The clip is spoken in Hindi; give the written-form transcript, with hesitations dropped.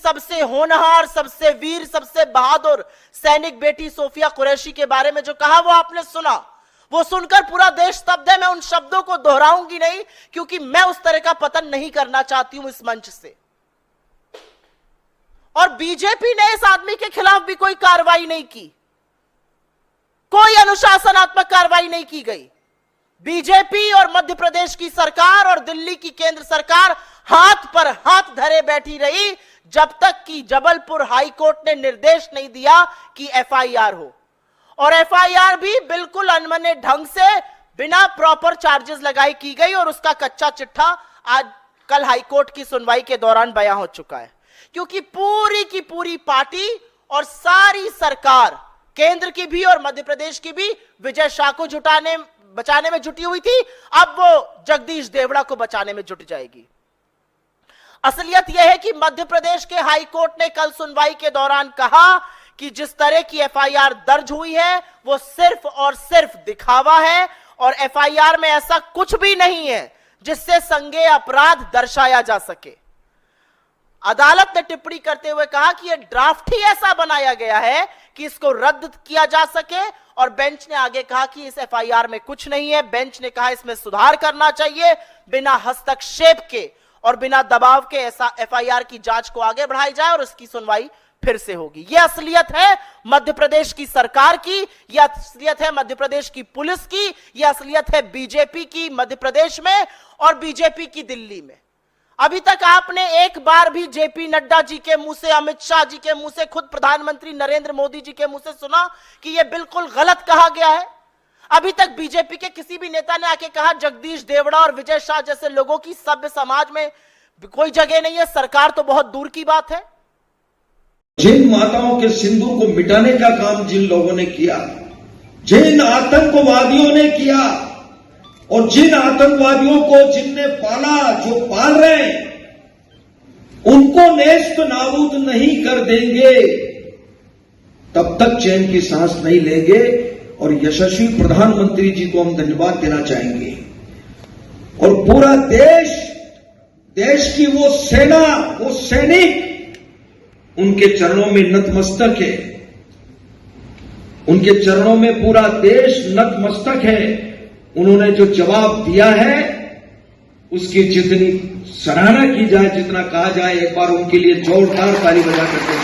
सबसे होनहार, सबसे वीर, सबसे बहादुर सैनिक बेटी सोफिया कुरैशी के बारे में जो कहा वो आपने सुना। वो सुनकर पूरा देश स्तब्ध है। मैं उन शब्दों को दोहराऊंगी नहीं, क्योंकि मैं उस तरह का पतन नहीं करना चाहती हूं इस मंच से। और बीजेपी ने इस आदमी के खिलाफ भी कोई कार्रवाई नहीं की, कोई अनुशासनात्मक कार्रवाई नहीं की गई। बीजेपी और मध्य प्रदेश की सरकार और दिल्ली की केंद्र सरकार हाथ पर हाथ धरे बैठी रही, जब तक कि जबलपुर हाईकोर्ट ने निर्देश नहीं दिया कि एफआईआर हो। और एफआईआर भी बिल्कुल अनमने ढंग से बिना प्रॉपर चार्जेस लगाई की गई, और उसका कच्चा चिट्ठा आज कल हाईकोर्ट की सुनवाई के दौरान बयां हो चुका है। क्योंकि पूरी की पूरी पार्टी और सारी सरकार, केंद्र की भी और मध्य प्रदेश की भी, विजय शाह को बचाने में जुटी हुई थी। अब वो जगदीश देवड़ा को बचाने में जुट जाएगी। असलियत यह है कि मध्य प्रदेश के हाई कोर्ट ने कल सुनवाई के दौरान कहा कि जिस तरह की एफआईआर दर्ज हुई है वो सिर्फ और सिर्फ दिखावा है, और एफआईआर में ऐसा कुछ भी नहीं है जिससे संज्ञेय अपराध दर्शाया जा सके। अदालत ने टिप्पणी करते हुए कहा कि यह ड्राफ्ट ही ऐसा बनाया गया है कि इसको रद्द किया जा सके, और बेंच ने आगे कहा कि इस एफआईआर में कुछ नहीं है। बेंच ने कहा इसमें सुधार करना चाहिए, बिना हस्तक्षेप के और बिना दबाव के ऐसा एफआईआर की जांच को आगे बढ़ाई जाए और इसकी सुनवाई फिर से होगी। यह असलियत है मध्य प्रदेश की सरकार की, यह असलियत है मध्य प्रदेश की पुलिस की, यह असलियत है बीजेपी की मध्य प्रदेश में और बीजेपी की दिल्ली में। अभी तक आपने एक बार भी जेपी नड्डा जी के मुंह से, अमित शाह जी के मुंह से, खुद प्रधानमंत्री नरेंद्र मोदी जी के मुंह से सुना कि यह बिल्कुल गलत कहा गया है? अभी तक बीजेपी के किसी भी नेता ने आके कहा जगदीश देवड़ा और विजय शाह जैसे लोगों की सभ्य समाज में कोई जगह नहीं है? सरकार तो बहुत दूर की बात है। जिन माताओं के सिंदूर को मिटाने का काम जिन लोगों ने किया, जिन आतंकवादियों ने किया, और जिन आतंकवादियों को जिनने पाला, जो पाल रहे हैं, उनको नेस्त नाबूद नहीं कर देंगे तब तक चैन की सांस नहीं लेंगे। और यशस्वी प्रधानमंत्री जी को हम धन्यवाद देना चाहेंगे, और पूरा देश की वो सेना, वो सैनिक उनके चरणों में नतमस्तक है। उनके चरणों में पूरा देश नतमस्तक है। उन्होंने जो जवाब दिया है उसकी जितनी सराहना की जाए, जितना कहा जाए, एक बार उनके लिए जोरदार ताली बजा करके